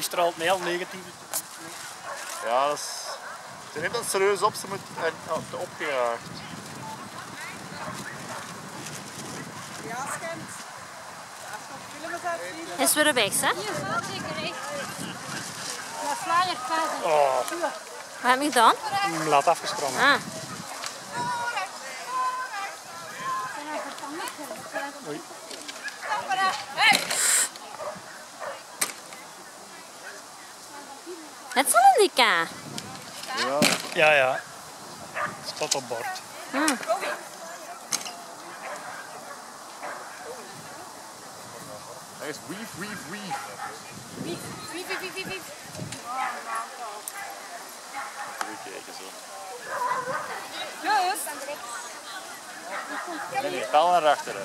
Die straalt een heel negatieve. Ja, dat is... Ze neemt dat serieus op, ze moet te opgejaagd. Ja, schijnt. Is weer weg, hè? Hier, zeker echt. Ja, flyer kwijt. Oh, Wat heb je gedaan? laat afgesprongen. Ah. Oei. Het zal een dikke. Ja. Ja, ja. Het staat op bord. Ah. Hij is weave, weave, weave. Wief. Even kijken zo. Juist. Nee, pal naar achteren.